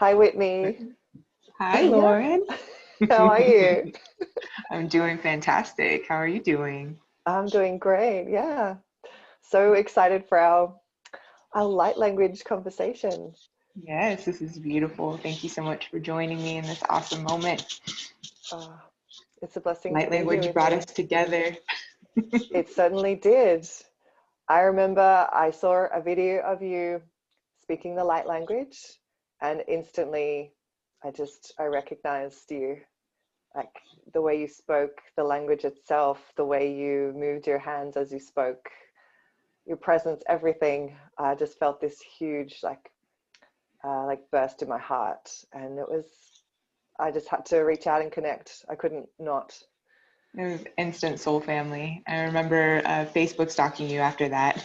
Hi, Whitney. Hi, Yeah, Lauren. how are you? I'm doing fantastic. How are you doing? I'm doing great. Yeah. So excited for our light language conversation. Yes, this is beautiful. Thank you so much for joining me in this awesome moment. Uh, it's a blessing to Light be here language with brought you. us together. It certainly did. I remember I saw a video of you speaking the light language, and instantly I recognized you. Like the way you spoke, the language itself, the way you moved your hands as you spoke, your presence, everything. I just felt this huge like burst in my heart, and I just had to reach out and connect. I couldn't not. It was instant soul family. I remember Facebook stalking you after that,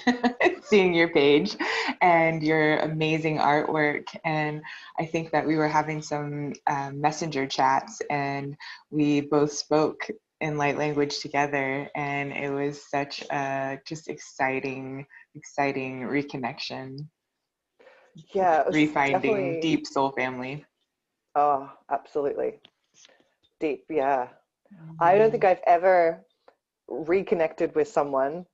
seeing your page and your amazing artwork. And I think that we were having some messenger chats, and we both spoke in light language together. And it was such a just exciting reconnection, Yeah, it was refinding definitely. deep soul family. Oh, absolutely deep. Yeah, I don't think Mhm. I've ever reconnected with someone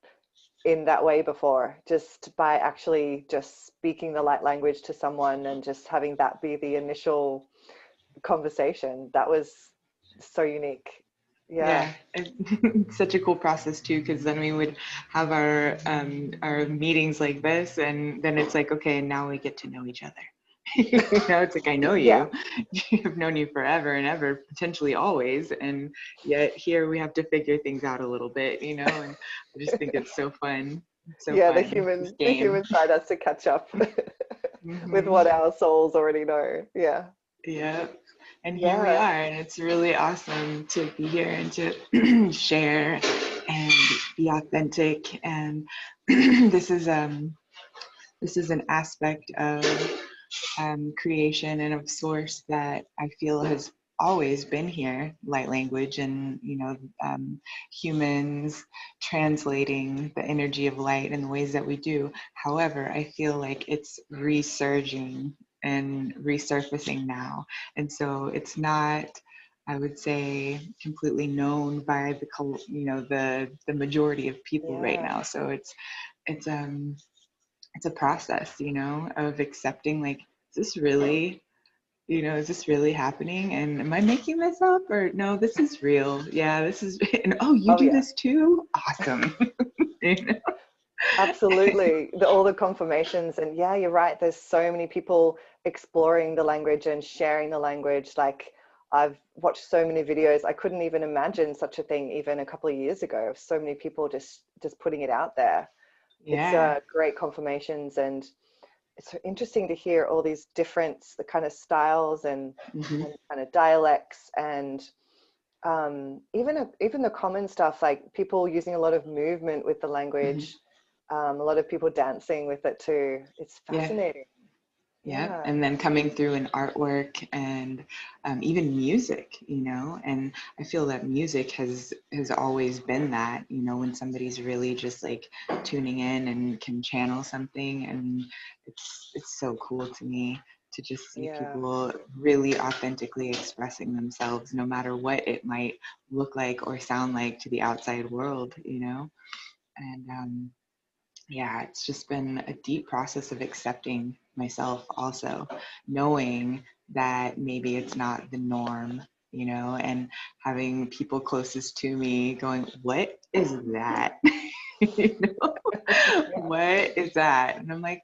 in that way before, just by actually just speaking the light language to someone and just having that be the initial conversation. That was so unique. Yeah. Yeah, it's such a cool process too, because then we would have our meetings like this, and then it's like, okay, now we get to know each other. It's like I know Yeah. you, I've known you forever and ever, potentially always, and yet here we have to figure things out a little bit, and I just think it's so fun, so Yeah, fun, this the game. human side has to catch up with Hmm. what our souls already know. Yeah. Yeah. And here we Yeah. are, and it's really awesome to be here and to share and be authentic. And this is an aspect of creation and of source that I feel has always been here, light language, and humans translating the energy of light in the ways that we do. However, I feel like it's resurging and resurfacing now, and so it's not, I would say, completely known by the majority of people right Yeah. now. So it's it's a process, of accepting, like, is this really happening? And am I making this up? Or no, this is real. Yeah, this is, and oh, you Oh, do yeah. this too? Awesome. You know? Absolutely. All the confirmations. And yeah, you're right. There's so many people exploring the language and sharing the language. Like, I've watched so many videos. I couldn't even imagine such a thing even a couple of years ago. So many people just putting it out there. It's Yeah. great confirmations, and it's so interesting to hear all these different the kind of styles Hmm. and kind of dialects, and even the common stuff, like people using a lot of movement with the Hmm. language, a lot of people dancing with it too. It's Yeah. fascinating. Yeah, Yeah. and then coming through in artwork and even music, and I feel that music has always been that, when somebody's really just like tuning in and can channel something, and it's so cool to me to just see Yeah. people really authentically expressing themselves, no matter what it might look like or sound like to the outside world. And yeah, it's just been a deep process of accepting myself also, knowing that maybe it's not the norm, and having people closest to me going, what is that? you know, what is that? And I'm like,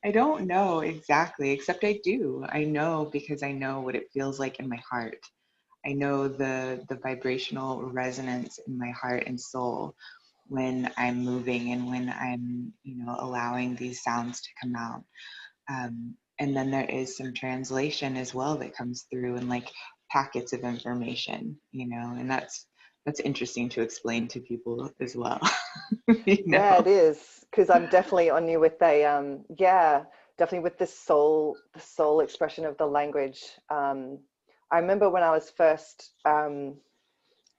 I don't know exactly, except I do. I know because I know what it feels like in my heart. I know the vibrational resonance in my heart and soul when I'm moving and when I'm, allowing these sounds to come out. And then there is some translation as well that comes through, and like packets of information, and that's interesting to explain to people as well. you Yeah, it know. is, because I'm definitely on you with yeah, definitely with the soul expression of the language. I remember when I was first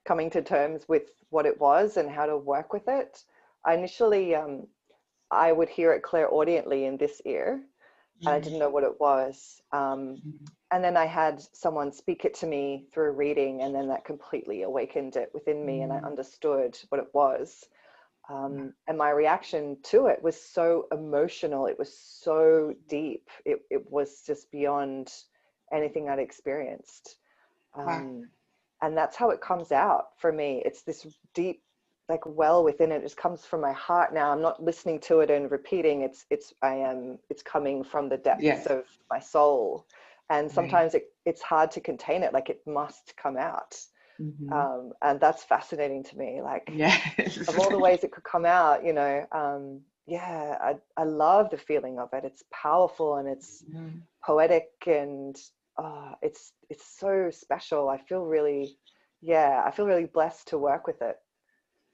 coming to terms with what it was and how to work with it. I initially I would hear it clairaudiently in this ear, and I didn't know what it was. Mm-hmm. And then I had someone speak it to me through reading, and then that completely awakened it within me, and I understood what it was. And my reaction to it was so emotional. It was so deep. It was just beyond anything I'd experienced. Wow. And that's how it comes out for me. It's this deep, like, well within it. It just comes from my heart now. I'm not listening to it and repeating. It's coming from the Yeah. depths of my soul. And Right. sometimes it's hard to contain it. Like, it must come out. Mm-hmm. And that's fascinating to me. Like, Yes. of all the ways it could come out, yeah, I love the feeling of it. It's powerful and it's Mhm. poetic, and it's so special. I feel really blessed to work with it.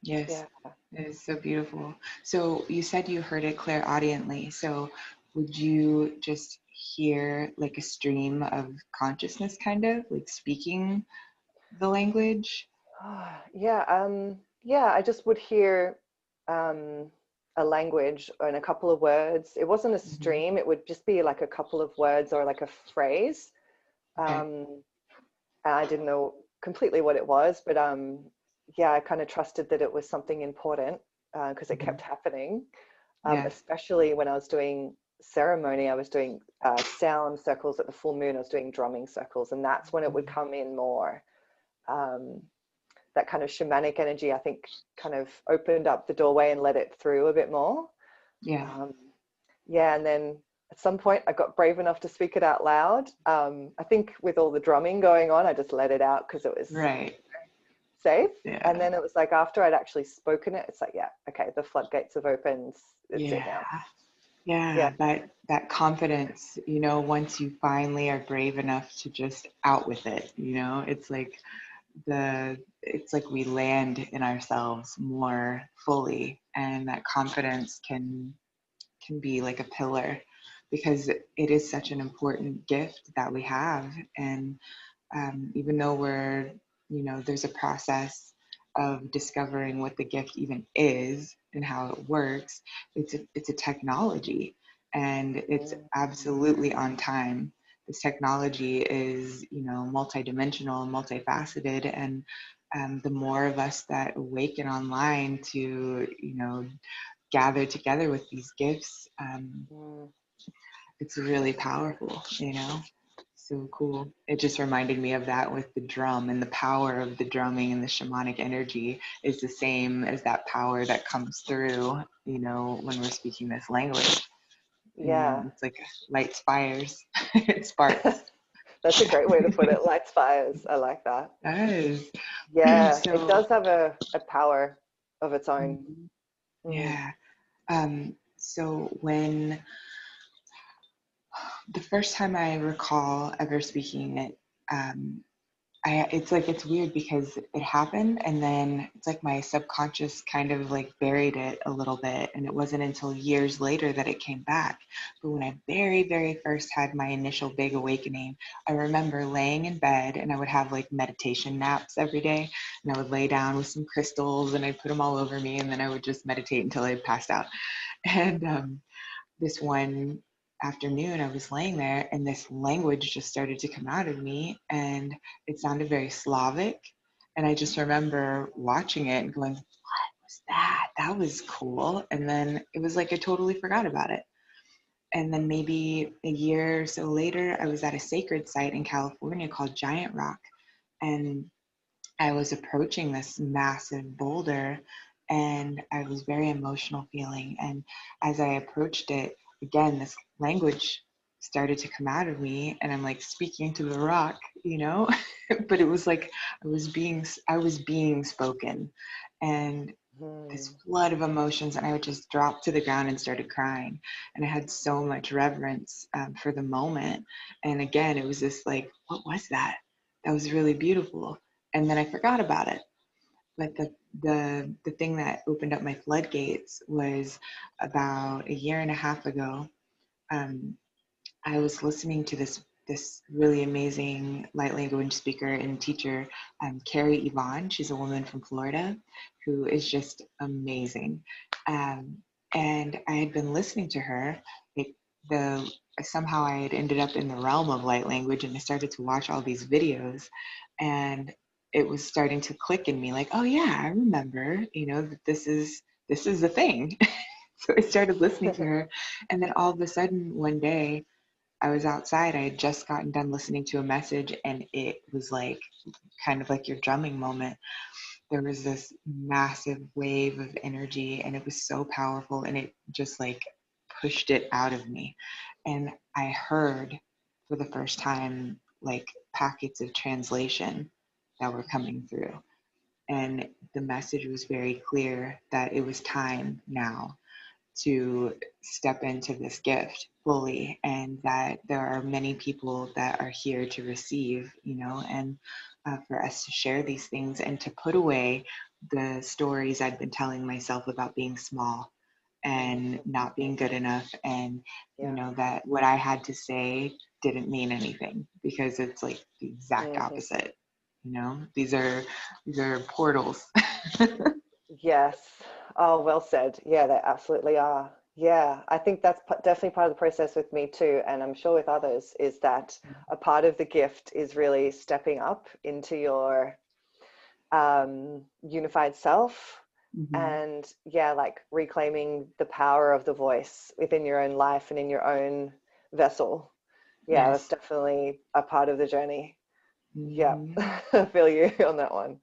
Yes, Yeah. it is so beautiful. So you said you heard it clairaudiently. So would you just hear like a stream of consciousness, kind of like speaking the language? Yeah, yeah, I just would hear um, a language and a couple of words. It wasn't a Hmm. stream, it would just be like a couple of words or like a phrase. Okay. Um, and I didn't know completely what it was, but yeah, I kind of trusted that it was something important because it Hmm. kept happening, Yes. especially when I was doing ceremony. I was doing sound circles at the full moon. I was doing drumming circles, and that's when it would come in more. Um, that kind of shamanic energy, I think, kind of opened up the doorway and let it through a bit more. Yeah. Um, yeah, and then at some point I got brave enough to speak it out loud. I think with all the drumming going on, I just let it out because it was Right. safe. And Yeah. then it was like after I'd actually spoken it, it's like, yeah, okay, the floodgates have opened. It's it Yeah. now. Yeah. Yeah. That confidence, once you finally are brave enough to just out with it, it's like we land in ourselves more fully, and that confidence can be like a pillar, because it is such an important gift that we have. And even though there's a process of discovering what the gift even is and how it works, it's a technology, and it's absolutely on time. This technology is, multidimensional and multifaceted, and the more of us that awaken online to, gather together with these gifts, Mm. it's really powerful, So cool. It just reminded me of that with the drum, and the power of the drumming and the shamanic energy is the same as that power that comes through, when we're speaking this language. Yeah. It's like lights fires, it sparks. That's a great way to put it. Lights, fires. I like that. That is. Yeah, it So, does have a power of its own. mhm, Mm. yeah. So when the first time I recall ever speaking it, um, it's like it's weird because it happened, and then it's like my subconscious kind of like buried it a little bit, and it wasn't until years later that it came back. But when I very, very first had my initial big awakening, I remember laying in bed, and I would have like meditation naps every day, and I would lay down with some crystals and I'd put them all over me, and then I would just meditate until I passed out. And this one afternoon, I was laying there and this language just started to come out of me, and it sounded very Slavic. And I just remember watching it and going, what was that? That was cool. And then it was like I totally forgot about it. And then maybe a year or so later, I was at a sacred site in California called Giant Rock. And I was approaching this massive boulder, and I was very emotional feeling. And as I approached it, again, this language started to come out of me, and I'm like speaking to the rock, but it was like I was being spoken, and this Mm. flood of emotions, and I would just drop to the ground and started crying. And I had so much reverence for the moment. And again, it was this like, what was that? That was really beautiful. And then I forgot about it. But the thing that opened up my floodgates was about a year and a half ago. Um, I was listening to this really amazing light language speaker and teacher, Carrie Yvonne. She's a woman from Florida who is just amazing. Um, and I had been listening to her like the somehow I had ended up in the realm of light language, and I started to watch all these videos, and it was starting to click in me like, oh yeah, I remember, that this is the thing. So I started listening to her, and then all of a sudden one day I was outside. I had just gotten done listening to a message, and it was like kind of like your drumming moment. There was this massive wave of energy, and it was so powerful, and it just like pushed it out of me. And I heard for the first time like packets of translation that were coming through. And the message was very clear that it was time now to step into this gift fully, and that there are many people that are here to receive, and for us to share these things and to put away the stories I'd been telling myself about being small and not being good enough, and Yeah. that what I had to say didn't mean anything, because it's like the exact Mm-hmm. opposite. These are portals. Yes. Oh, well said. Yeah, they absolutely are. Yeah, I think that's definitely part of the process with me too, and I'm sure with others, is that a part of the gift is really stepping up into your unified self, Mhm. and yeah, like reclaiming the power of the voice within your own life and in your own vessel. Yeah, that's Yes. definitely a part of the journey. Yeah, Mhm. I feel you on that one.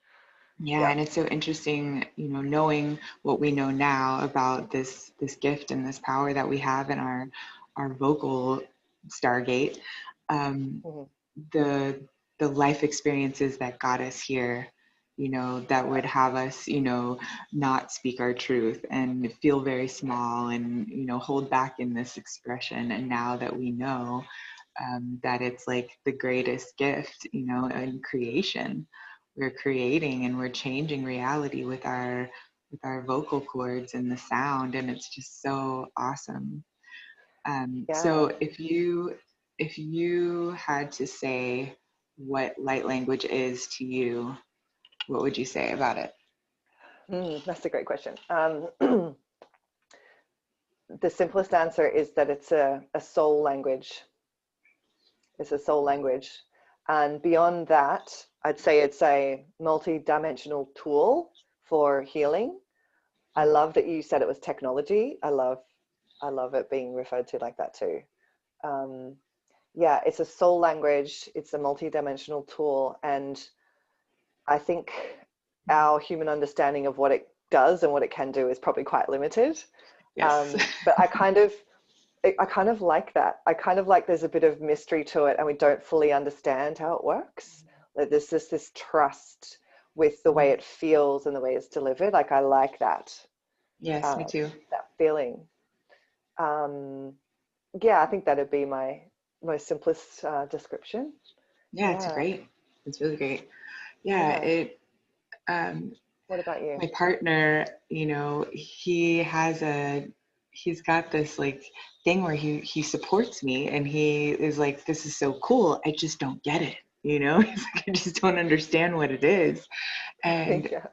Yeah, Yeah. and it's so interesting, knowing what we know now about this gift and this power that we have in our vocal stargate. Um, Mhm. the the life experiences that got us here, that would have us, not speak our truth and feel very small and hold back in this expression. And now that we know that it's like the greatest gift, in creation. We're creating and we're changing reality with our vocal cords and the sound, and it's just so awesome. So Yeah. if you had to say what light language is to you, what would you say about it? That's a great question. The simplest answer is that it's a soul language. It's a soul language. And beyond that, I'd say it's a multi-dimensional tool for healing. I love that you said it was technology. I love it being referred to like that too. Um, yeah, it's a soul language. It's a multi-dimensional tool, and I think our human understanding of what it does and what it can do is probably quite limited. Yes. But I kind of like that. I kind of like there's a bit of mystery to it, and we don't fully understand how it works. Like there's just this trust with the way it feels and the way it's delivered. Like I like Yes, me um, too. that feeling. Um, yeah, I think that'd be my most simplest description. Yeah, it's Yeah, great. It's really great. Yeah, yeah. it um What about you? my partner, he's got this like thing where he supports me, and he is like, this is so cool. I just don't get it. He's like, I just don't understand what it is. And Yeah.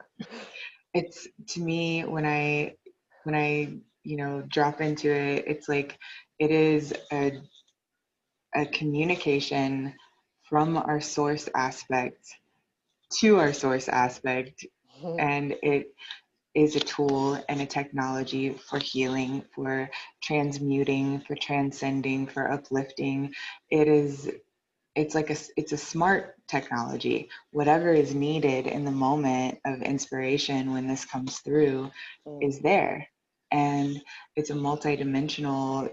it's, to me, when I drop into it, it's like it is a communication from our source aspect to our source aspect, and it is a tool and a technology for healing, for transmuting, for transcending, for uplifting. It's a smart technology. Whatever is needed in the moment of inspiration when this comes through is Mm, there. And it's a multidimensional,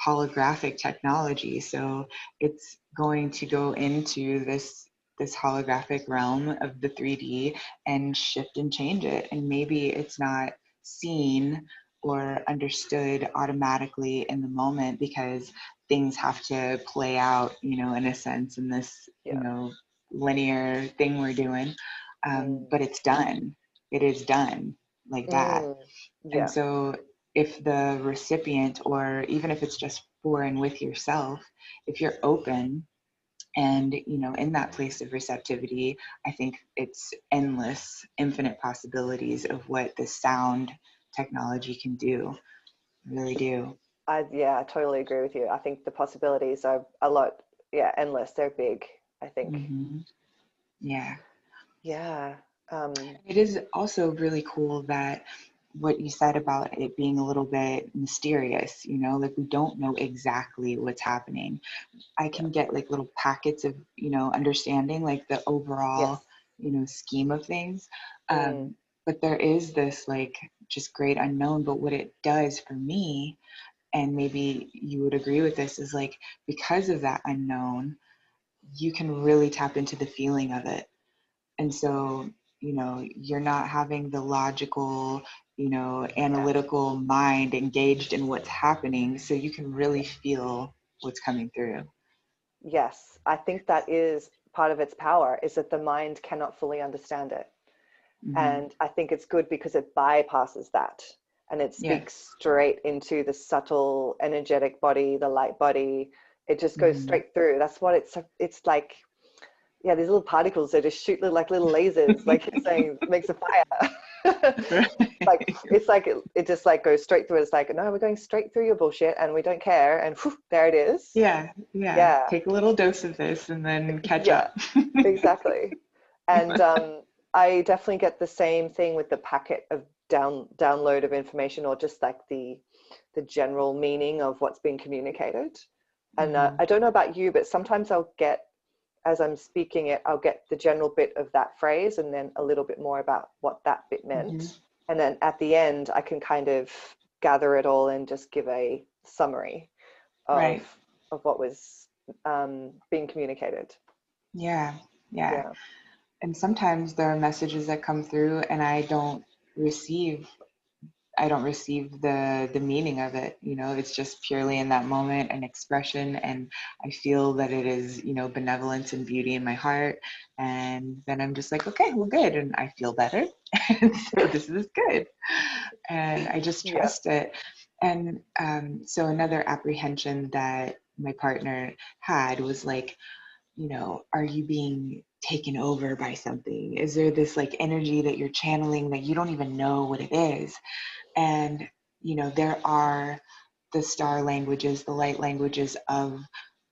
holographic technology. So it's going to go into this holographic realm of the 3D and shift and change it. And maybe it's not seen or understood automatically in the moment, because things have to play out, in a sense, in this, yeah. linear thing we're doing. Mm, But it's done. It is done like that. mm, And yeah. so if the recipient, or even if it's just for and with yourself, if you're open and, in that place of receptivity, I think it's endless, infinite possibilities of what the sound technology can do. I really do. I totally agree with you. I think the possibilities are a lot, endless. They're big, I think. Mm-hmm. Yeah. Yeah. It is also really cool that what you said about it being a little bit mysterious, like we don't know exactly what's happening. I Yeah. can get like little packets of, understanding like the overall, Yes. scheme of things. Mm, But there is this like just great unknown. But what it does for me, and maybe you would agree with this, is like because of that unknown, you can really tap into the feeling of it. And so, you're not having the logical, yeah. analytical mind engaged in what's happening. So you can really feel what's coming through. Yes. I think that is part of its power, is that the mind cannot fully understand it. Mm-hmm. And I think it's good because it bypasses that and it Yes. speaks straight into the subtle energetic body, the light body. It just goes Mm-hmm. straight through. That's what it's like. Yeah, these little particles, they just shoot like little lasers, like you're saying, makes a fire. Like Right. it's like it just like goes straight through. It's like, no, we're going straight through your bullshit and we don't care. And whew, there it is. Yeah. Yeah. Yeah. Take a little dose of this and then catch Yeah, up. exactly. And I definitely get the same thing with the packet of download of information, or just like the general meaning of what's being communicated. And Mm-hmm. I don't know about you, but sometimes I'll get, as I'm speaking it, I'll get the general bit of that phrase and then a little bit more about what that bit Mm-hmm. meant. And then at the end, I can kind of gather it all and just give a summary of Right. what was being communicated. Yeah. Yeah. Yeah. And sometimes there are messages that come through and receive I don't receive the meaning of it. It's just purely in that moment an expression, and I feel that it is, benevolence and beauty in my heart. And then I'm just like, okay, well, good, and I feel better. And so this is good, and I just Yeah. trust it. And so another apprehension that my partner had was like, are you being taken over by something? Is there this like energy that you're channeling that you don't even know what it is? And, there are the star languages, the light languages of,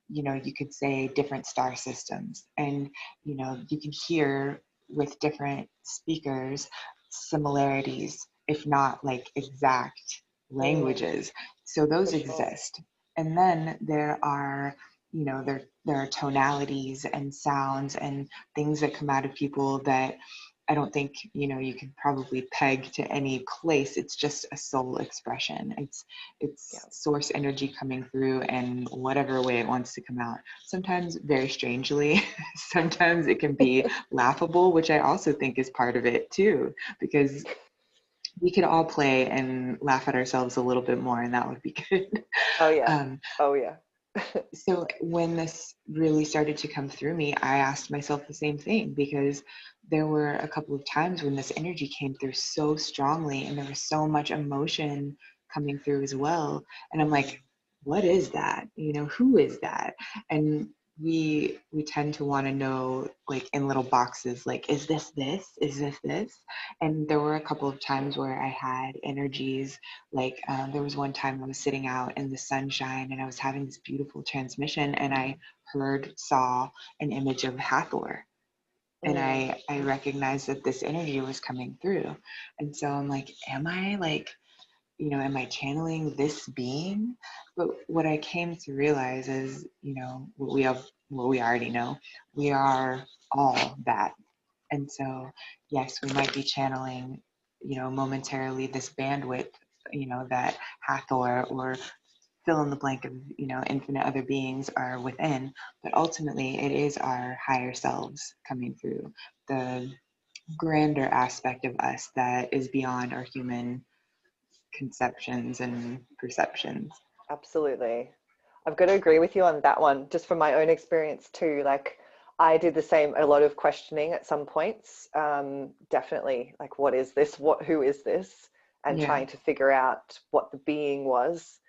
you could say different star systems. And, you can hear with different speakers similarities, if not like exact Mm, languages. So those for sure. exist. And then there are, there are tonalities and sounds and things that come out of people that I don't think, you can probably peg to any place. It's just a soul expression. Yeah. It's source energy coming through in whatever way it wants to come out. Sometimes very strangely, sometimes it can be laughable, which I also think is part of it too, because we could all play and laugh at ourselves a little bit more, and that would be good. Oh yeah. Um, Oh yeah. so when this really started to come through me, I asked myself the same thing, because there were a couple of times when this energy came through so strongly and there was so much emotion coming through as well. And I'm like, what is that? Who is that? And we tend to want to know, like in little boxes, like, is this this? Is this this? And there were a couple of times where I had energies, like there was one time I was sitting out in the sunshine and I was having this beautiful transmission, and I saw an image of Hathor. And Mm, I recognized that this energy was coming through. And so I'm like, am I like, am I channeling this being? But what I came to realize is, what we already know, we are all that. And so, yes, we might be channeling, momentarily this bandwidth, that Hathor or fill in the blank of, infinite other beings are within. But ultimately, it is our higher selves coming through, the grander aspect of us that is beyond our human conceptions and perceptions. absolutely. I've got to agree with you on that one, just from my own experience too. Like I did the same, a lot of questioning at some points. Definitely, like, what is this? Who is this? And Yeah. trying to figure out what the being was.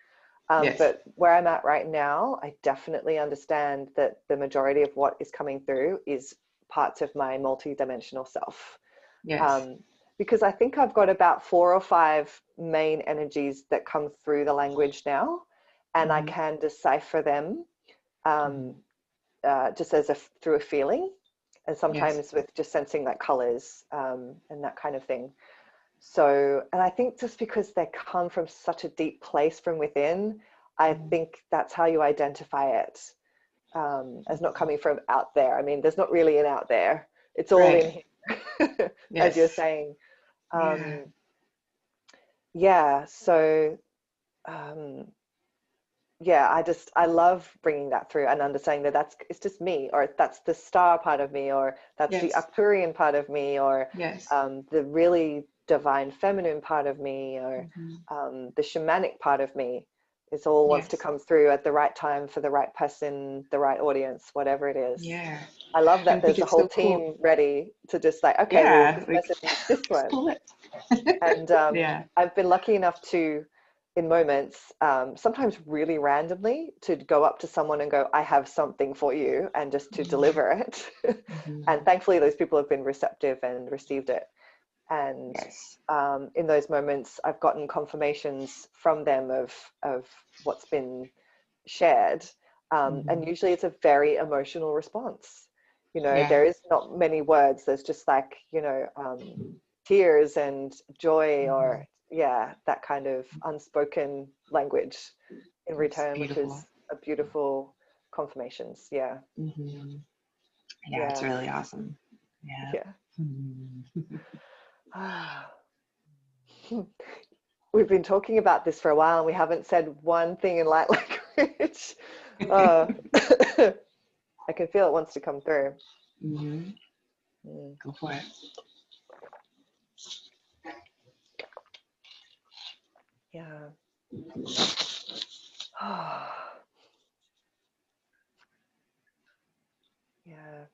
Yes. But where I'm at right now, I definitely understand that the majority of what is coming through is parts of my multi-dimensional self. Yes. um, because I think I've got about 4 or 5 main energies that come through the language now. and I can decipher them just through a feeling, and Yes. sometimes with just sensing like colors and that kind of thing. So, and I think just because they come from such a deep place from within, I think that's how you identify it, as not coming from out there. I mean, there's not really an out there. It's all in Right. here, as you're Yes. saying. Yeah. Yeah. So, um, yeah, I love bringing that through and understanding that it's just me, or that's the star part of me, or that's the Yes. Arcturian part of me, or Yes. the really divine feminine part of me, or the shamanic part of me. It all wants to Yes. come through at the right time for the right person, the right audience, whatever it is. Yeah. I love And that I think there's a it's whole so cool. team ready to just like, okay, well, Yeah. this Like, person needs this just one. pull it. And Yeah. I've been lucky enough to, in moments, sometimes really randomly, to go up to someone and go, I have something for you, and just to deliver it. And thankfully, those people have been receptive and received it. And Yes. in those moments, I've gotten confirmations from them of what's been shared. And usually it's a very emotional response. You know, Yeah. there is not many words. There's just like, tears and joy, or yeah, that kind of unspoken language in It's return, which beautiful. is a beautiful confirmations. Yeah. Yeah, it's Yeah. really awesome. Yeah. Yeah. Mhm. We've been talking about this for a while and we haven't said one thing in light language. uh, I can feel it wants to come through. Mm. Go for it. Yeah. Yeah.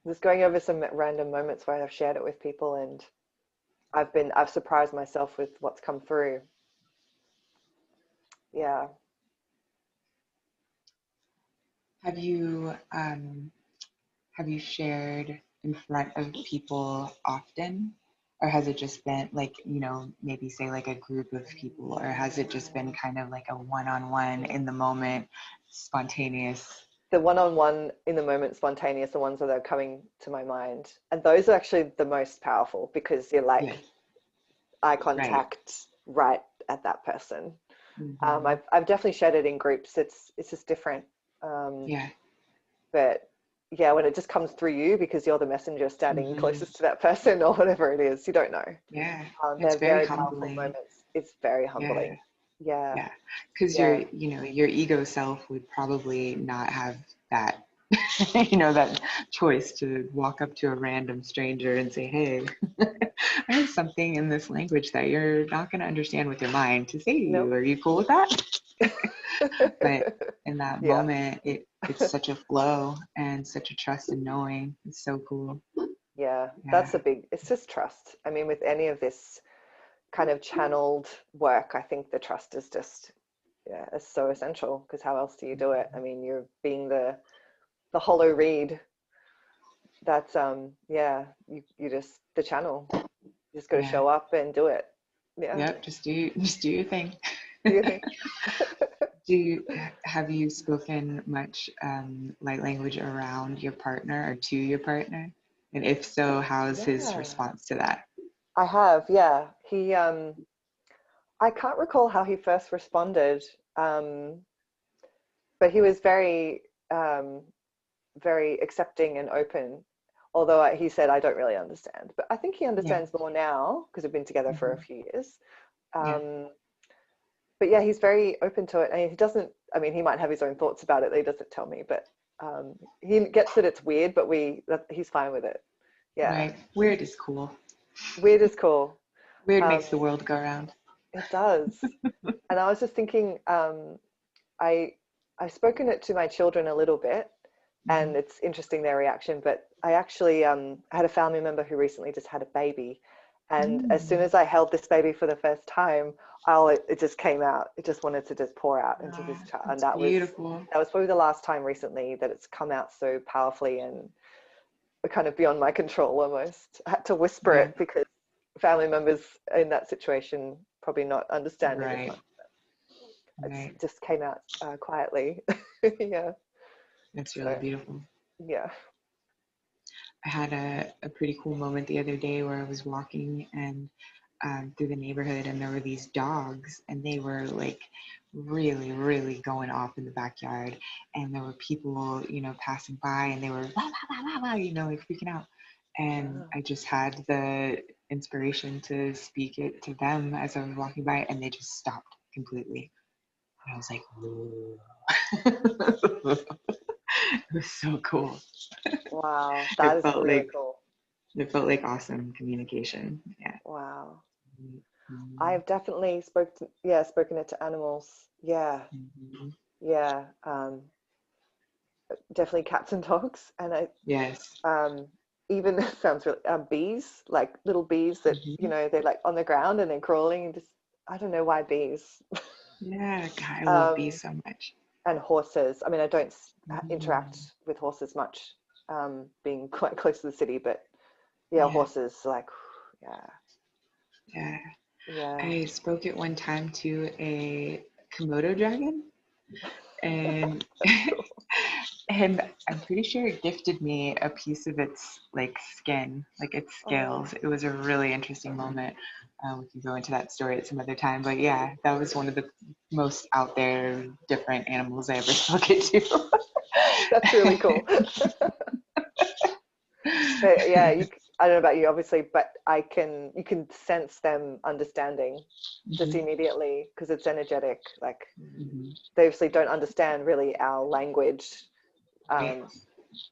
Just going over some random moments where I've shared it with people, and I've surprised myself with what's come through. Yeah. Have you shared in front of people often? Or has it just been like, maybe say like a group of people, or has it just been kind of like a one-on-one in the moment, spontaneous? The one-on-one in the moment, spontaneous, the ones that are coming to my mind. And those are actually the most powerful because you're Yeah, like eye right. contact right at that person. Mm-hmm. I've definitely shared it in groups. It's just different. Um, Yeah. but yeah, when it just comes through you because you're the messenger standing Mm-hmm. closest to that person or whatever it is, you don't know. Yeah. It's They're very very powerful humbling. moments. It's very Yeah. humbling. Yeah, Yeah. Because yeah, your ego self would probably not have that, that choice to walk up to a random stranger and say, hey, I have something in this language that you're not going to understand with your mind to say to you. nope. Are you cool with that? But in that Yeah, moment, it's such a flow and such a trust in knowing. It's so cool. yeah. Yeah. That's a big. It's just trust. I mean, with any of this kind of channeled work, I think the trust is just, yeah, it's so essential because how else do you do it? I mean, you're being the hollow reed. That's yeah, you just the channel. You just got to Yeah. show up and do it. Yeah. Yep. Just do your thing. Do you think? Have you spoken much light language around your partner or to your partner? And if so, how's his Yeah, response to that? I have. Yeah, he. I can't recall how he first responded, um, but he was um, very accepting and open. Although he said, "I don't really understand," but I think he Yeah. understands more now because we've been together for a Hmm. few years. Yeah. Um, but yeah, he's very open to it, and he doesn't. I mean, he might have his own thoughts about it that he doesn't tell me, but he gets that it's weird, but he's fine with it. Yeah, Right. Weird is cool. weird is cool. Weird Um, makes the world go round. it does. And I was just thinking, I I've spoken it to my children a little bit, Hmm. and it's interesting their reaction. But I actually had a family member who recently just had a baby, and as soon Mm. as I held this baby for the first time, it just came out. It just wanted to just pour out into this Ah, child, and that's beautiful. that was probably the last time recently that it's come out so powerfully and kind of beyond my control almost. I had to whisper Yeah. it because family members in that situation probably not understanding as Right. much. Right. It just came out quietly. Yeah. That's really So beautiful. yeah. I had a pretty cool moment the other day where I was walking and through the neighborhood, and there were these dogs, and they were like really, really going off in the backyard. And there were people, passing by, and they were, "Wah, wah, wah, wah, wah," like freaking out. And I just had the inspiration to speak it to them as I was walking by, and they just stopped completely. And I was like, whoa. It was so cool. Wow, that It is felt really like cool. it felt like awesome communication. Yeah. Wow. Mm-hmm. I've definitely spoken it to animals. Yeah. Mm-hmm. Yeah. Definitely cats and dogs. And Yes. even it sounds really bees, like little bees that, Mm-hmm. they're like on the ground and they're crawling and just I don't know why bees. Yeah, God, I love um, bees so much. and horses. I mean, I don't interact Mm. with horses much, being quite close to the city, but yeah, Yeah, horses, like, yeah, yeah. yeah. I spoke at one time to a Komodo dragon, and That's cool. and I'm pretty sure it gifted me a piece of its like skin, like its Oh, scales. It was a really interesting moment. We can go into that story at some other time, but yeah, that was one of the most out there different animals I ever spoke it to. that's really cool. But yeah, I don't know about you, obviously, but you can sense them understanding just Mhm. immediately because it's energetic. Like Mhm. they obviously don't understand really our language, Right. um,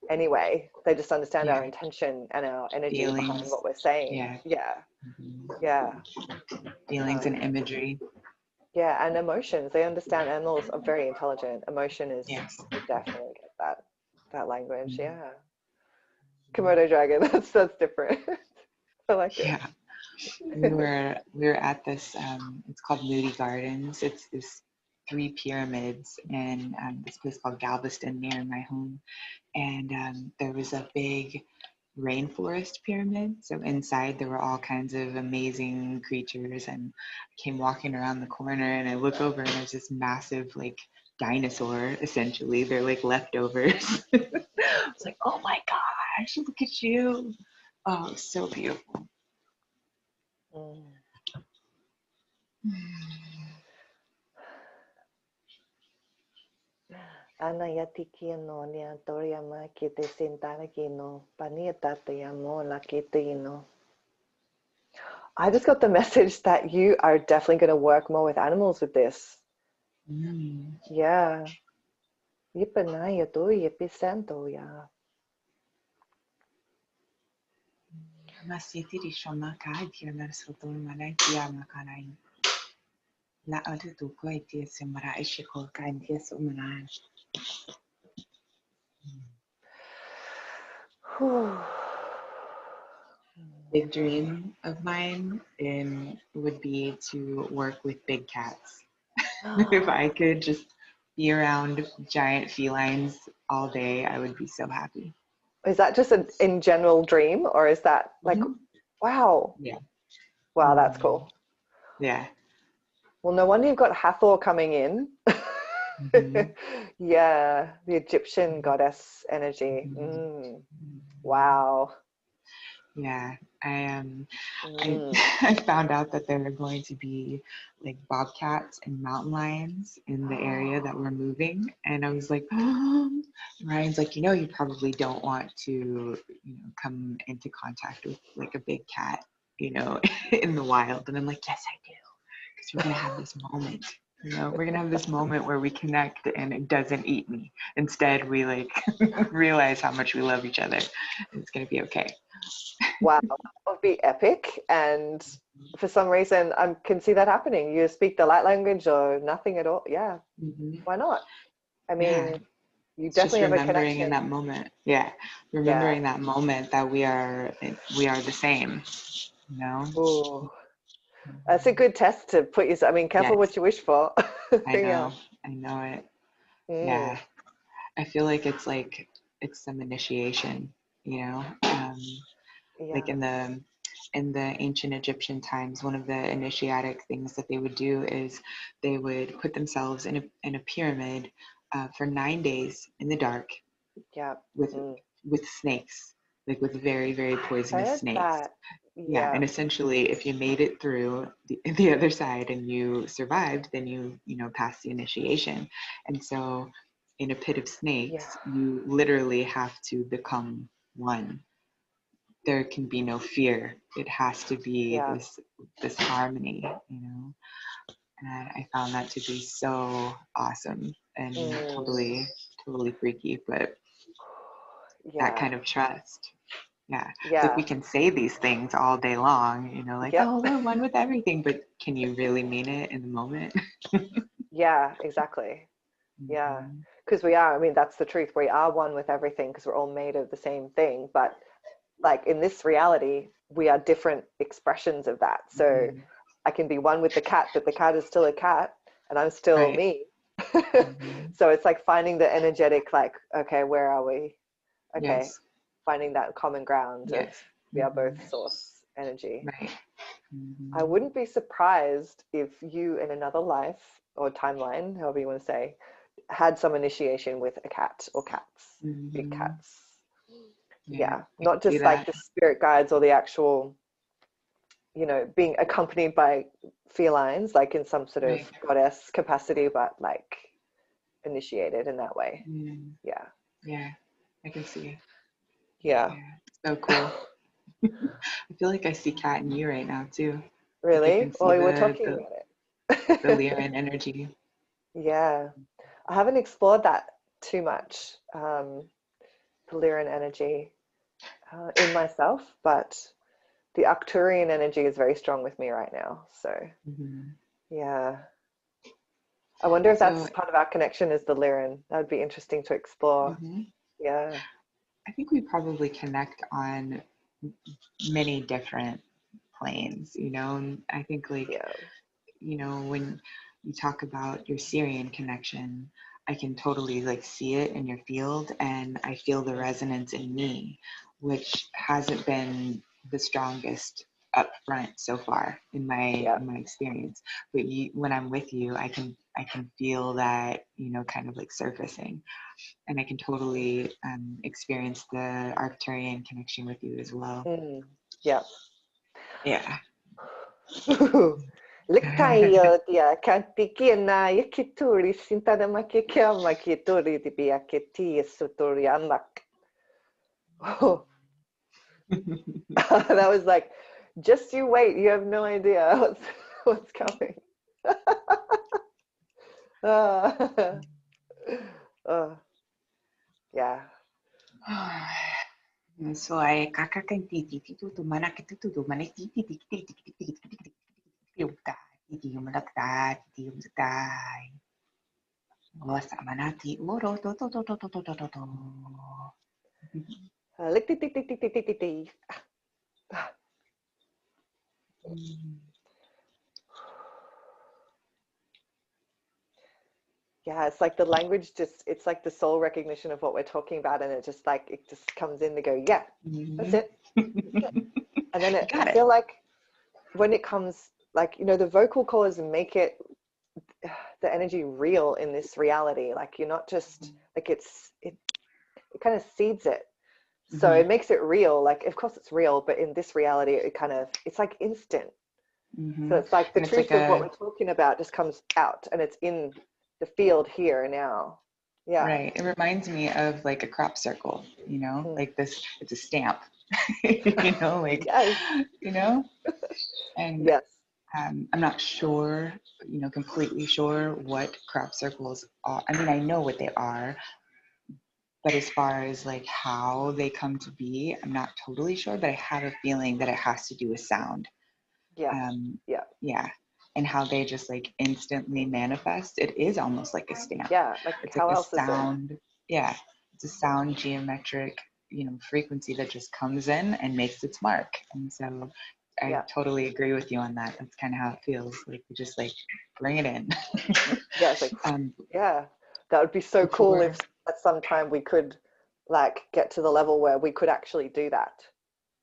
anyway. They just understand our Yeah. intention and our energy behind Feelings. what we're saying. Yeah. Yeah, Mhm. yeah, Feelings and um, imagery. yeah, and emotions. They understand. Animals are very intelligent. Emotion is Yes. they definitely get that language. Mhm. Yeah, Komodo dragon. That's different. I like Yeah. it. We were at this it's called Moody Gardens. It's this three pyramids in this place called Galveston near my home. And there was a big rainforest pyramid. So inside there were all kinds of amazing creatures, and I came walking around the corner and I look over and there's this massive like dinosaur essentially. They're like leftovers. I was like, oh my gosh, look at you. Oh, so beautiful. Mm. Ana yatiki no nia toriyama kite sentara kino panieta te amo la kite ino. I just got the message that you are definitely going to work more with animals with this. Mm. Yeah. Yipa na ya to yipi santo ya. Masitiri shona kaji na soto malai tia makarai. La atu tu koi tia semara ishiko kain tia sumana. Big dream of mine would be to work with big cats. If I could just be around giant felines all day, I would be so happy. Is that just an in general dream or is that like, Mhm. wow, Yeah. wow, that's Mhm. cool. Yeah. Well, no wonder you've got Hathor coming in. Mhm. Yeah, the Egyptian goddess energy. Mhm. Wow. Yeah. I Mm. I found out that there are going to be like bobcats and mountain lions in the area that we're moving, and I was like, Ryan's like, you probably don't want to, come into contact with like a big cat, in the wild, and I'm like, yes, I do, because we're gonna have this moment. We're gonna have this moment where we connect and it doesn't eat me. Instead, we like realize how much we love each other. And it's gonna be okay. Wow, that would be epic. And for some reason, I can see that happening. You speak the light language or nothing at all. Yeah, Hmm. why not? I Yeah. mean, you It's just definitely have a remembering in connection. that moment. Yeah. Yeah. Remembering that moment that we are the same, you know? Ooh, that's a good test to put yourself. I mean, careful Yes, what you wish for. I Yeah. know. I know it. Yeah. Mm, I feel like it's some initiation, you know? Like yeah. in in the ancient Egyptian times, one of the initiatic things that they would do is they would put themselves in a pyramid for 9 days in the dark Yeah. with snakes, like with very, very poisonous Heard snakes. that. Yeah, Yeah. and essentially, if you made it through the other side and you survived, then you passed the initiation. And so, in a pit of Yeah. snakes, you literally have to become one. There can be no fear. It has to be Yeah. this harmony, And I found that to be so awesome and totally, totally freaky, but that Yeah. kind of trust. Yeah. Like we Yeah. can say these things all day long, like, Yep. oh, we're one with everything, but can you really mean it in the moment? Yeah, exactly. Yeah. Mhm. Because we are, I mean, that's the truth. We are one with everything because we're all made of the same thing. But like in this reality, we are different expressions of that. So Mhm. I can be one with the cat, but the cat is still a cat and I'm still Right. me. Mhm. So it's like finding the energetic, like, okay, where are we? Okay, Yes. finding that common ground of Yes. we are Mhm. both source energy. Right. I Mhm. wouldn't be surprised if you in another life or timeline, however you want to say, had some initiation with a cat or cats, big Mhm. cats. Yeah, Yeah, I can not see just like that. the spirit guides or the actual, being accompanied by felines, like in some sort of Right. goddess capacity, but like initiated in that way. Mm. Yeah. Yeah, I can see it. Yeah. Yeah, so cool. I feel like I see cat in you right now too. Like I Really? can see Well, we were the talking the about the it. Lyran energy. Yeah. I haven't explored that too much, the Lyran energy in myself, but the Arcturian energy is very strong with me right now. So, Mhm. yeah. I wonder if So that's part of our connection is the Lyran. That would be interesting to explore. mhm. Yeah. I think we probably connect on many different planes, And I think like, Yeah. when you talk about your Syrian connection, I can totally like see it in your field and I feel the resonance in me, which hasn't been the strongest up front so far in my Yeah. in my experience. But when I'm with you, I can feel that, kind of like surfacing. And I can totally experience the Arcturian connection with you as well. Mm. Yeah. Yeah. Liktayo dia kantiki na yakituri sintada makikia makituri di biaketi suturi amak. Oh, that was like, just you wait. You have no idea what's coming. uh, uh, yeah. So I kakakantiti tu mana tu mana titi yung ta titi yung malakta titi yung tay o sama nati oro to. Lick, tick, tick, tick, tick, tick, tick, tick, tick. Yeah, it's like the language it's like the soul recognition of what we're talking about, and it just comes in to go, yeah, that's it. That's it. And then You got I it. feel like when it comes, like, the vocal cords make it the energy real in this reality. Like you're not just like it kind of seeds it. So Mm-hmm. it makes it real. Like, of course it's real, but in this reality, it's like instant. So Mm-hmm. it's like the And it's like truth of what a we're talking about just comes out and it's in the field here and now. Yeah. right. It reminds me of like a crop circle, Mm. like this. It's a stamp, like Yes. you know. And Yes. I'm not sure, completely sure what crop circles are. I mean, I know what they are, but as far as like how they come to be, I'm not totally sure, but I have a feeling that it has to do with sound. Yeah. Um, Yeah. yeah. And how they just like instantly manifest. It is almost like a stamp. Yeah. Like, It's like how a else is it? sound. Yeah. It's a sound geometric, frequency that just comes in and makes its mark. And so I Yeah. totally agree with you on that. That's kind of how it feels. Like we just like bring it in. Yeah. It's like, um, yeah. That would be so cool before, if at some time we could like get to the level where we could actually do that.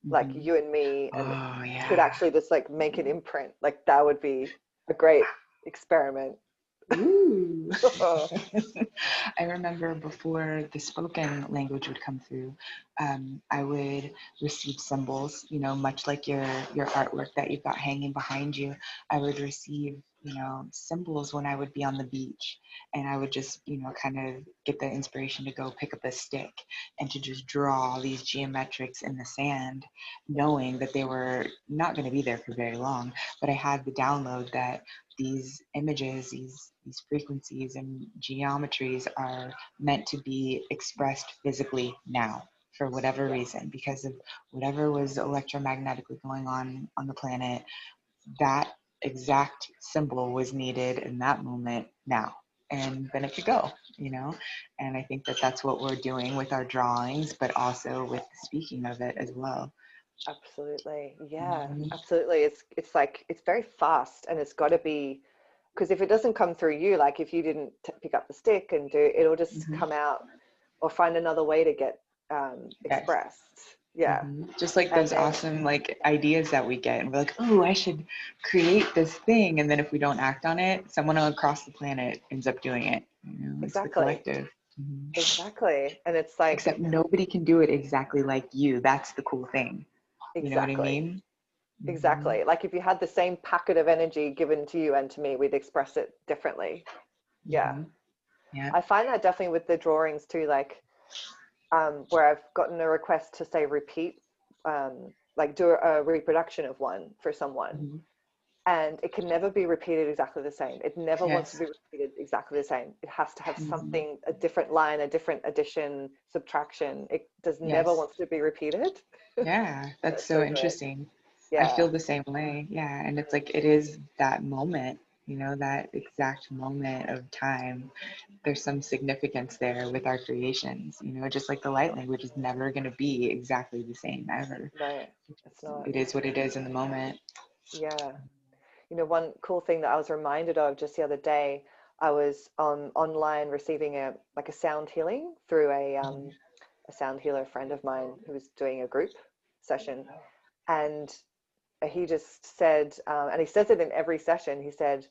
like you and me, and Oh could yeah. actually just like make an imprint, like that would be a great experiment. Ooh. I remember before the spoken language would come through, I would receive symbols, you know, much like your artwork that you've got hanging behind you. I would receive, you know, symbols when I would be on the beach, and I would just, you know, kind of get the inspiration to go pick up a stick and to just draw these geometrics in the sand, knowing that they were not going to be there for very long. But I had the download that these images, these frequencies and geometries are meant to be expressed physically now for whatever reason, because of whatever was electromagnetically going on the planet. That exact symbol was needed in that moment now, and then it could go, you know. And I think that that's what we're doing with our drawings, but also with the speaking of it as well. Absolutely. Yeah, Mhm. absolutely. It's like it's very fast, and it's got to be, because if it doesn't come through you, like if you didn't pick up the stick and do, it'll just Mhm. come out or find another way to get Yes. expressed. Yeah. Just like And those then awesome like ideas that we get, and we're like, oh, I should create this thing, and then if we don't act on it, someone across the planet ends up doing it. You know, it's the exactly, collective. Mhm. exactly. And it's like Except nobody can do it exactly like you. That's the cool thing. You know what I exactly, mean? Hmm. exactly. Like if you had the same packet of energy given to you and to me, we'd express it differently. Yeah. Hmm. Yeah. I find that definitely with the drawings too, like where I've gotten a request to say repeat, like do a reproduction of one for someone, Hmm. and it can never be repeated exactly the same. It never wants to Yes. be repeated exactly the same. It has to have Hmm. something, a different line, a different addition, subtraction. It does never Yes. wants to be repeated. Yeah, that's That's so so good. interesting. I Yeah. feel the same way. Yeah, and it's like it is that moment, you know, that exact moment of time. There's some significance there with our creations, you know, just like the light language is never going to be exactly the same ever. No, it's not. It is what it is in the moment. Yeah. You know, one cool thing that I was reminded of just the other day, I was on online receiving a like a sound healing through a sound healer friend of mine who was doing a group session, and he just said, and he says it in every session. He said,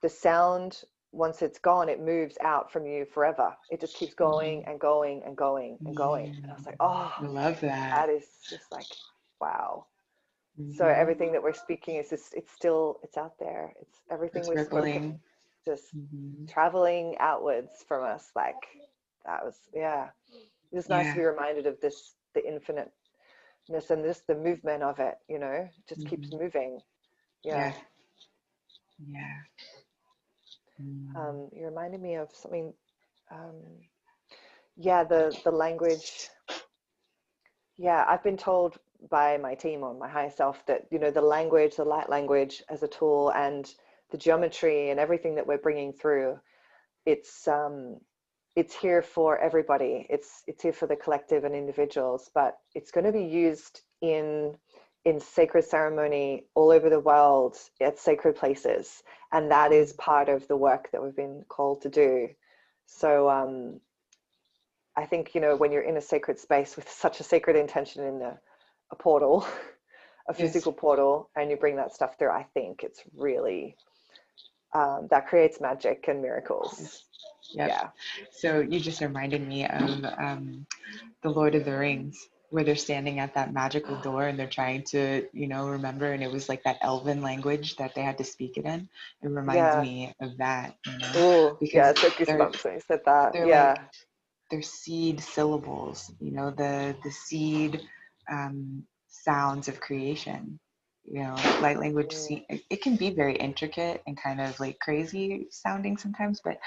the sound once it's gone, it moves out from you forever. It just keeps going and going and going and going. And I was like, oh, I love that. that is just like, wow. So Hmm. everything that we're speaking is just, it's still, it's out there. It's everything It's we've spoken, rippling. just Hmm. traveling outwards from us. Like that was, yeah. It's nice to Yeah. be reminded of this, the infiniteness and this, the movement of it, you know, just keeps Hmm. moving. Yeah. Yeah. Yeah. Mm. You reminded me of something. Um, yeah, the language. Yeah, I've been told by my team or my higher self that, you know, the language, the light language as a tool, and the geometry and everything that we're bringing through, it's it's here for everybody. It's here for the collective and individuals, but it's going to be used in sacred ceremony all over the world at sacred places, and that is part of the work that we've been called to do. So I think, you know, when you're in a sacred space with such a sacred intention in a portal, a Yes. physical portal, and you bring that stuff through, I think it's really that creates magic and miracles. Yep. Yeah. So you just reminded me of the Lord of the Rings, where they're standing at that magical door and they're trying to, you know, remember. And it was like that elven language that they had to speak it in. It reminds Yeah. me of that, you know, Oh, yeah. because It's like they're goosebumps when you said that. they're Yeah. like they're seed syllables, you know, the seed sounds of creation. You know, light language, Mm, it can be very intricate and kind of like crazy sounding sometimes, but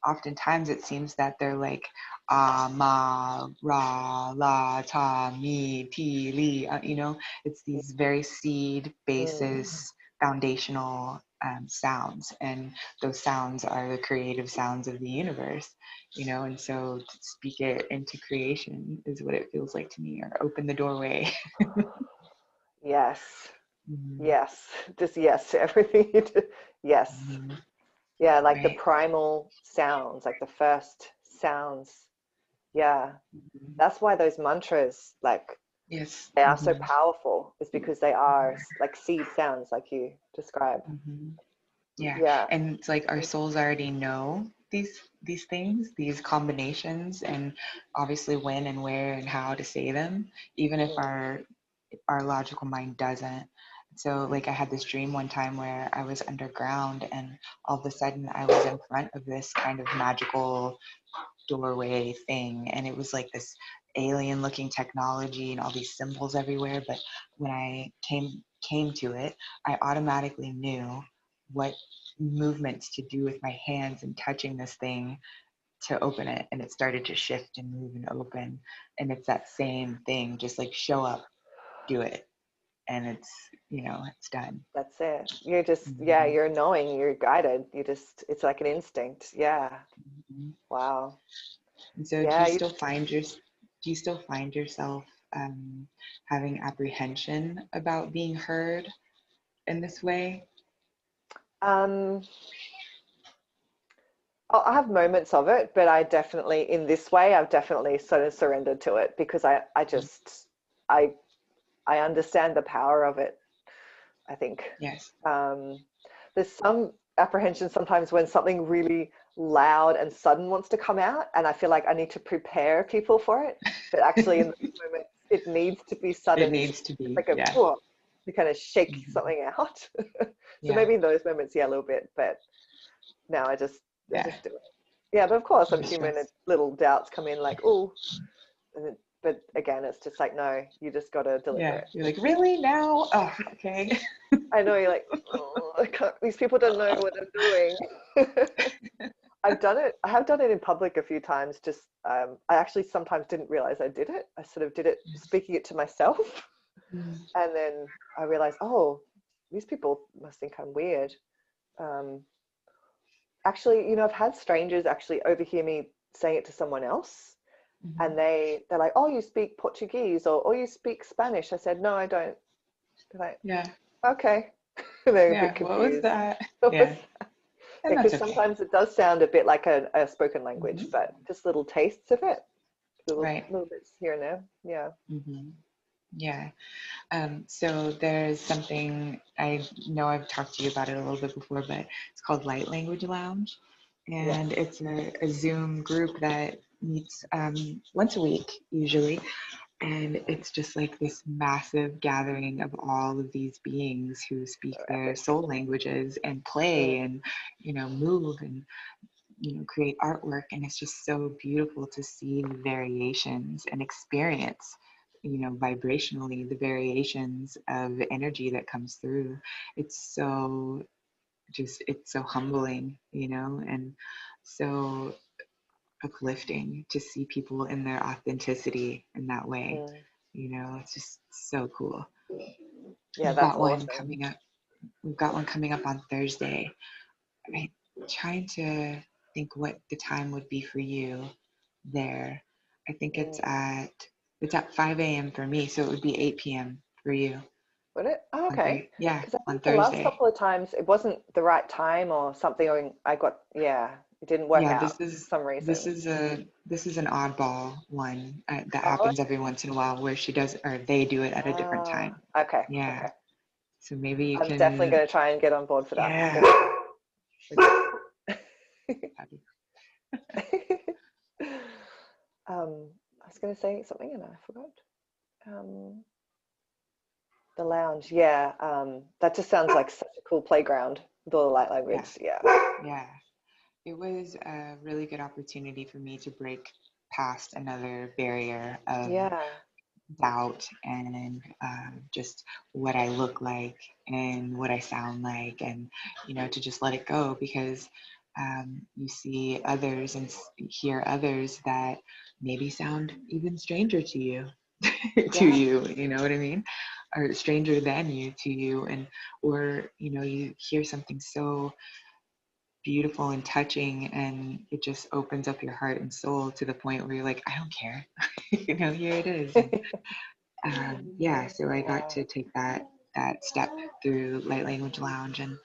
oftentimes it seems that they're like ah, ma, ra, la, ta, mi, ti, li, you know, it's these very seed mm. basis foundational sounds, and those sounds are the creative sounds of the universe, you know, and so to speak it into creation is what it feels like to me, or open the doorway. Yes. Mhm. Yes. Just yes to everything you do. Yes. Mhm. Yeah. Like the Right. primal sounds, like the first sounds. Yeah. Mhm. That's why those mantras, like Yes. they are so Mm-hmm. powerful, is because they are like seed sounds, like you describe. Mm-hmm. Yeah, Yeah. and it's like our souls already know these things, these combinations, and obviously when and where and how to say them, even if Mm. our logical mind doesn't. So like I had this dream one time where I was underground and all of a sudden I was in front of this kind of magical doorway thing, and it was like this alien looking technology and all these symbols everywhere. But when I came to it, I automatically knew what movements to do with my hands and touching this thing to open it, and it started to shift and move and open. And it's that same thing, just like show up, do it, and it's, it's done. That's it. You're just, yeah, Mm-hmm. you're knowing, you're guided. You just, it's like an instinct. Yeah. Mm-hmm. Wow. And so Yeah. do you still find yourself having apprehension about being heard in this way? Um, I have moments of it, but I definitely, in this way, I've definitely sort of surrendered to it, because I just, I, I understand the power of it, I think. Yes. Um, there's some apprehension sometimes when something really loud and sudden wants to come out, and I feel like I need to prepare people for it. But actually, in those moments, it needs to be It sudden. It's needs to be, like a yeah. whoa, to kind of shake Hmm. something out. So Yeah. maybe in those moments, yeah, a little bit. But now I Yeah. just do it. Yeah, but of course, I'm No human, and stress. little doubts come in, like, oh, but again, it's just like, no, you just got to deliver Yeah. it. You're like, really now? Oh, okay. I know you're like, oh, I can't, these people don't know what they're doing. I've done it. I have done it in public a few times. Just, I actually sometimes didn't realize I did it. I sort of did it, speaking it to myself, Mm. and then I realized, oh, these people must think I'm weird. Um, actually, I've had strangers actually overhear me saying it to someone else, Mhm. and they're like, "Oh, you speak Portuguese, or you speak Spanish?" I said, "No, I don't." They're like, Yeah. "Okay." They're a bit Yeah. What was confused. that? Yeah. And that's Because okay. sometimes it does sound a bit like a spoken language, Hmm. but just little tastes of it, Right. little bits here and there. Yeah. Hmm. Yeah. So there's something, I know I've talked to you about it a little bit before, but it's called Light Language Lounge. Yes. And it's a Zoom group that meets once a week, usually. And it's just like this massive gathering of all of these beings who speak So their epic. soul languages and Mm, play and, move and, create artwork. And it's just so beautiful to see the variations and experience, vibrationally, the variations of energy that comes through. It's so it's so humbling, and so uplifting to see people in their authenticity in that way. mm. It's just so cool. Yeah, We've that's got one awesome. coming up. We've got one coming up on Thursday. I'm trying to think what the time would be for you there. I think Mm. it's at 5 a.m. for me, so it would be 8 p.m. for you Would it? Oh, on okay. yeah, Because I on think the last Thursday. couple of times it wasn't the right time or something, or I got, yeah, it didn't work Yeah, out this for is some this reason. is a this is an oddball one that Oh, happens every once in a while where she does or they do it at a different ah, time. okay, Yeah, okay. so maybe you I'm definitely can. going to try and get on board for that. Yeah. I was going to say something and I forgot. Um, the lounge, yeah. That just sounds like such a cool playground with all the light Yeah, language. Yeah. yeah. It was a really good opportunity for me to break past another barrier of Yeah. doubt and just what I look like and what I sound like, and to just let it go because you see others and hear others that maybe sound even stranger to you, to Yeah. you. You know what I mean? Or stranger than you to you, and or you hear something so beautiful and touching and it just opens up your heart and soul to the point where you're like, I don't care. Here it is. And yeah, so I got Yeah. to take that step through Light Language Lounge, and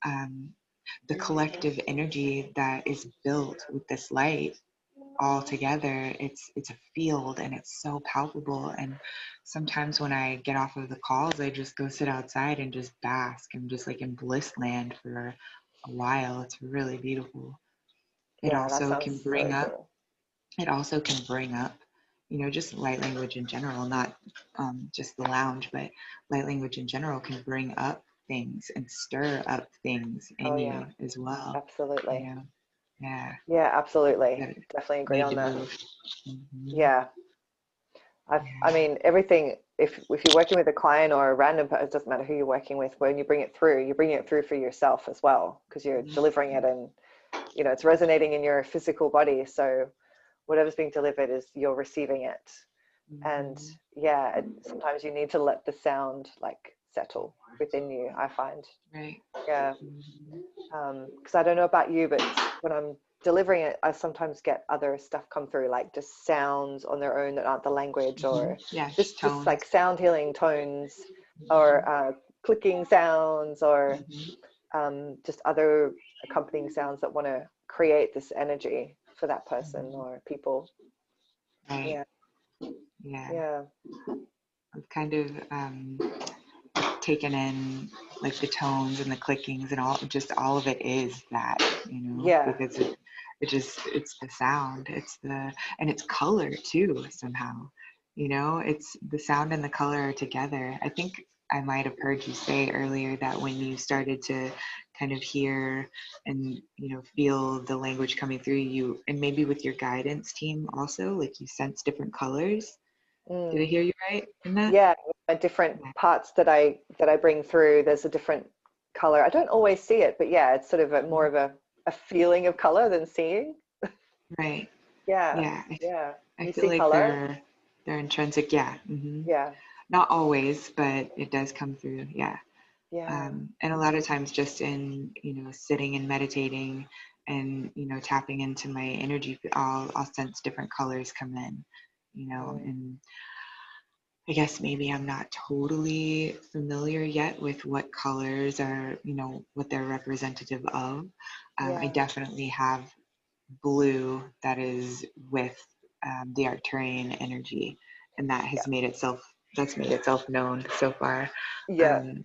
um, the collective energy that is built with this light all together, it's a field and it's so palpable. And sometimes when I get off of the calls, I just go sit outside and just bask. I'm just like in bliss land for a while. It's really beautiful. It Yeah, that also sounds can so bring up, cool. it also can bring up, just light language in general, not just the lounge, but light language in general can bring up things and stir up things Oh in yeah, you as well. absolutely. Yeah, Yeah, absolutely. that Definitely agree need on to that. move. Hmm. Yeah. I Yeah. mean, everything, if you're working with a client or a random person, it doesn't matter who you're working with, when you bring it through, you're bringing it through for yourself as well, because you're delivering it and, it's resonating in your physical body. So whatever's being delivered is you're receiving it. And Mhm. yeah, sometimes you need to let the sound like settle within you, I find. Right. Yeah. Mhm. Because I don't know about you, but when I'm delivering it, I sometimes get other stuff come through, like just sounds on their own that aren't the language, or Yes, just tones. like sound healing tones, or clicking sounds, or Mhm. just other accompanying sounds that want to create this energy for that person Mhm. or people. Right. Yeah, Yeah. yeah, I've kind of taken in like the tones and the clickings and all of it is that, yeah, because it's the sound, and it's color too somehow, it's the sound and the color are together. I think I might have heard you say earlier that when you started to kind of hear and feel the language coming through you, and maybe with your guidance team also, like you sense different colors. Did I mm, hear you right in that? yeah. Different parts that I bring through. There's a different color. I don't always see it, but yeah, it's sort of more of a feeling of color than seeing. Right. Yeah, Yeah. yeah. I You feel see like color? they're intrinsic. Yeah. Yeah, Not always, but it does come through. Yeah. yeah. And a lot of times just in, sitting and meditating and, tapping into my energy, I'll sense different colors come in, Mm, and I guess maybe I'm not totally familiar yet with what colors are, what they're representative of. I yeah, definitely have blue that is with the Arcturian energy, and yeah, that's made itself known so far. yeah. Um,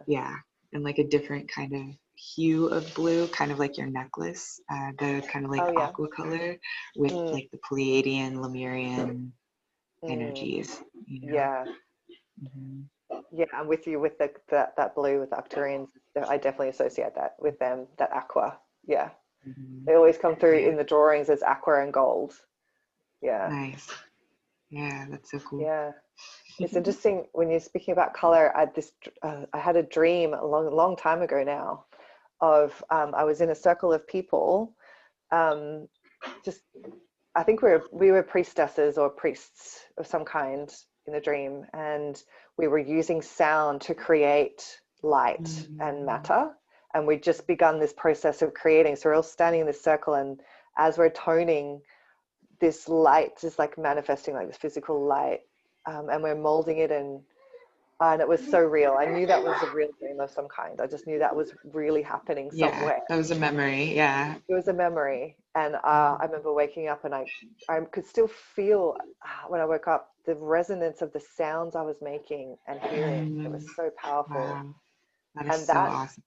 yeah, and like a different kind of hue of blue, kind of like your necklace, the kind of like Oh yeah. aqua color with Mm, like the Pleiadian, Lemurian mm, energies, yeah, Mhm. yeah. I'm with you with that blue with the Arcturians. I definitely associate that with them. That aqua. Yeah, Mhm. they always come through Yeah, in the drawings as aqua and gold. Yeah, nice. Yeah, that's so cool. yeah. It's interesting when you're speaking about color. I had a dream a long, long time ago now of I was in a circle of people. Um, just I think we were priestesses or priests of some kind in the dream, and we were using sound to create light and Mhm. matter. And we'd just begun this process of creating. So we're all standing in this circle, and as we're toning, this light is like manifesting like this physical light, and we're molding it and it was so real. I knew that was a real dream of some kind. I just knew that was really happening Yeah, somewhere. that was a memory. Yeah. It was a memory, and I remember waking up, and I could still feel when I woke up the resonance of the sounds I was making and hearing. It was Mhm. so powerful, Wow, that is and so awesome.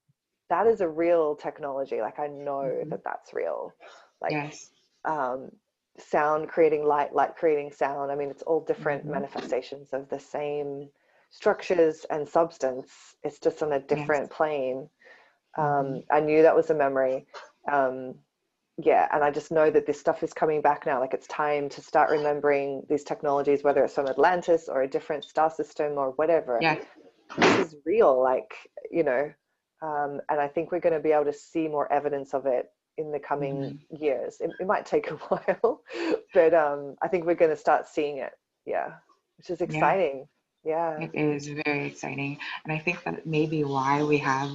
that is a real technology. Like I know Mhm. that that's real. Like Yes. um, sound creating light, light creating sound. I mean, it's all different Mhm. manifestations of the same structures and substance. It's just on a Yes. different plane. Mhm. I knew that was a memory. Um, yeah, and I just know that this stuff is coming back now. Like it's time to start remembering these technologies, whether it's from Atlantis or a different star system or whatever. Yeah. This is real, like, and I think we're going to be able to see more evidence of it in the coming Mhm. years. It might take a while, but I think we're going to start seeing it. Yeah, which is Yeah. exciting. Yeah, It is very exciting. And I think that maybe why we have,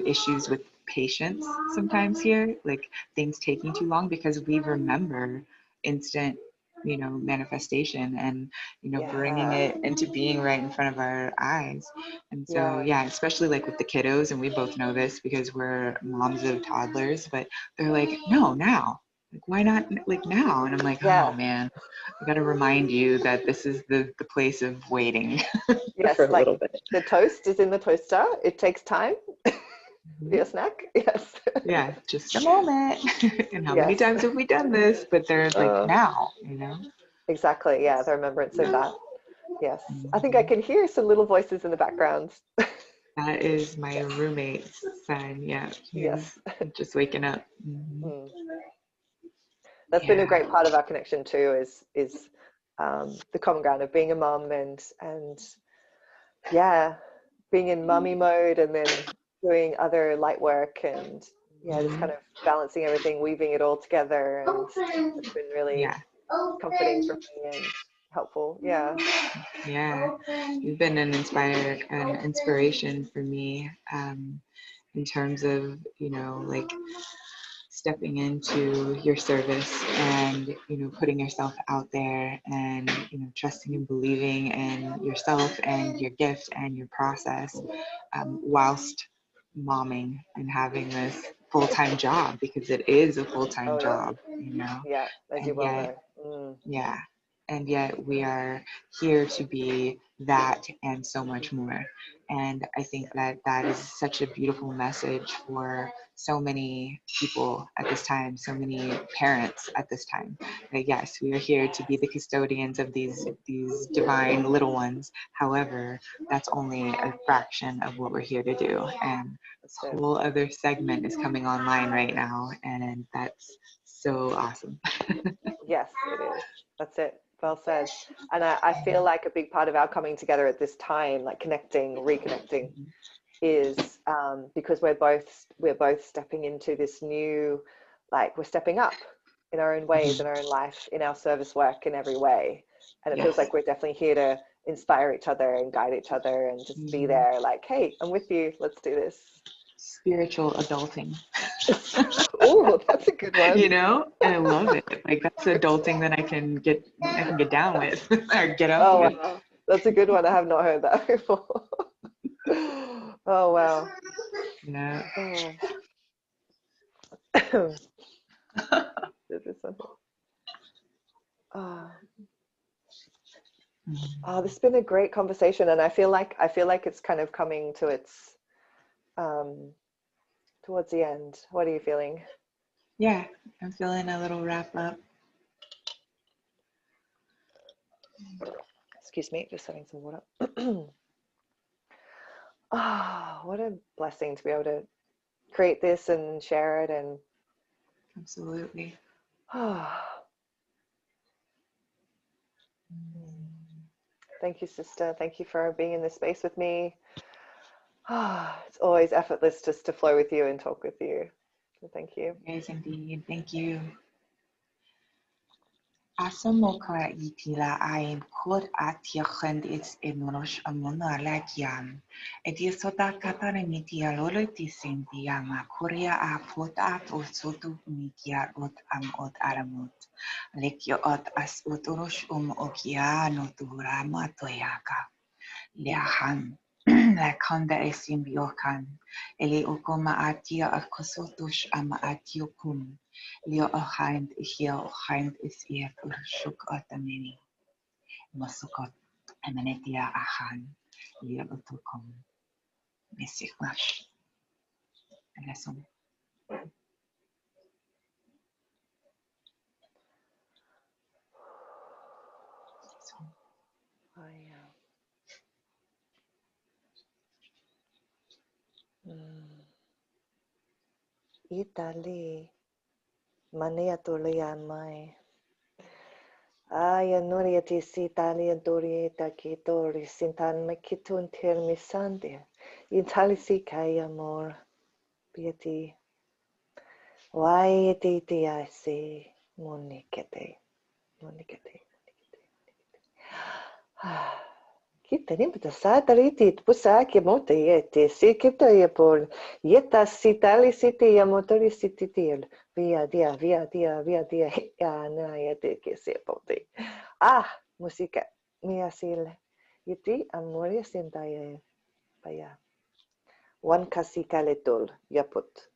issues with patience sometimes here, like things taking too long, because we remember instant, manifestation and, bringing yeah, it into being right in front of our eyes. And so, yeah, yeah, especially like with the kiddos, and we both know this because we're moms of toddlers, but they're like, no, now. Like, why not like now? And I'm like, oh Yeah. man, I got to remind you that this is the place of waiting for Yes, a like little bit. the toast is in the toaster. It takes time. Mhm. Your snack. Yes. Yeah, just a moment. And how many Yes. times have we done this? But they're like now, you know? Exactly. Yeah, the remembrance of that. Yes. I think I Mhm. can hear some little voices in the background. That is my roommate's son. Yeah, he's Yes. just waking up. Mhm. Mm. That's been a Yeah. great part of our connection too, is the common ground of being a mum and yeah, being in mummy mode and then doing other light work and yeah, just kind Mhm. of balancing everything, weaving it all together, and it's been really Yeah. comforting for me and helpful. Yeah. Yeah. You've been an inspiration for me, in terms of, like stepping into your service and, putting yourself out there and, trusting and believing in yourself and your gift and your process, whilst momming and having this full-time job, because it is a full-time Oh yeah. job, Yeah, as you and well yet know. Mm. yeah. And yet we are here to be that and so much more. And I think Yeah. that that is such a beautiful message for so many people at this time, so many parents at this time. That yes, we are here to be the custodians of these divine little ones. However, that's only a fraction of what we're here to do. And this That's it. whole other segment is coming online right now, and that's so awesome. Yes, it is. That's it. Well said. And I feel like a big part of our coming together at this time, like connecting, reconnecting, is because we're both stepping into this new, like we're stepping up in our own ways, in our own life, in our service work in every way. And it feels Yes. like we're definitely here to inspire each other and guide each other and just be Mhm. there, like, hey, I'm with you. Let's do this. Spiritual adulting. Oh, that's a good one. And I love it. Like that's adulting that I can get down with or get up Oh with. wow, that's a good one. I have not heard that before. Oh wow. Yeah. Oh. This is something. Oh. Oh, this has been a great conversation, and I feel like it's kind of coming to its um, towards the end. What are you feeling? Yeah, I'm feeling a little wrap up. Excuse me, just having some water. Ah, what a blessing to be able to create this and share it, and Absolutely. ah, thank you, sister. Thank you for being in this space with me. Ah, it's always effortless just to flow with you and talk with you. So thank you. Yes, indeed. Thank you. Asamoka itila aim kod atiachend its imrosh amonalakiam. Edisoda katarimitia lolitisim diama korea apot at osotu mikia ot am ot aramut. Lekio ot as utorosh okiano turama toyaka. Liahan. La kanda esim biokan. Eli okoma atia akosotush ama atiokum. Leo Ohaind Hio Ohaind is Iet Urshuk Otamini Mosukot Amenetia Ahan Leo Utukum Mesiklash Lesum. I Italy mania tolia mai. Aya noriati si Italia dorieta kitori sintan makitun termisande. Itali si kaya amor. Pieti. Why ti I say monikete. Monikete. Kita ni bata sa tariti pusa ke mote yete si kita ye por yeta si tali si te ya motori si ti til via dia ya na yete ke se pote música mia sile yeti amoria sentaye paya one kasika letul yaput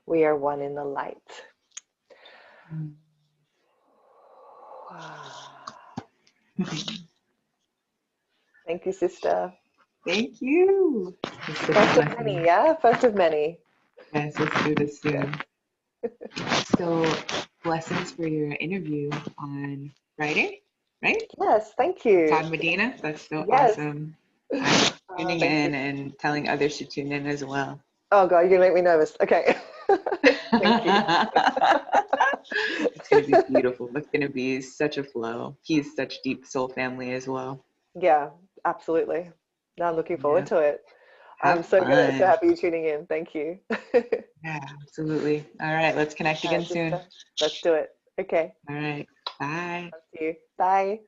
we are one in the light. Thank you, sister. Thank you. It's such a First of blessing. many, yeah? First of many. Yes, let's do this soon. Yeah. So, blessings for your interview on Friday, right? Yes, thank you. Todd Medina. That's so Yes. awesome. I'm tuning Thank in you. and telling others to tune in as well. Oh God, you're gonna make me nervous. Okay. Thank you. It's going to be beautiful. It's going to be such a flow. He's such deep soul family as well. Yeah, absolutely. Now I'm looking forward Yeah. to it. I'm Have so fun. happy you're tuning in. Thank you. Yeah, absolutely. All right, let's connect All right, again soon. sister. Let's do it. Okay. All right. Bye. I'll see you. Bye.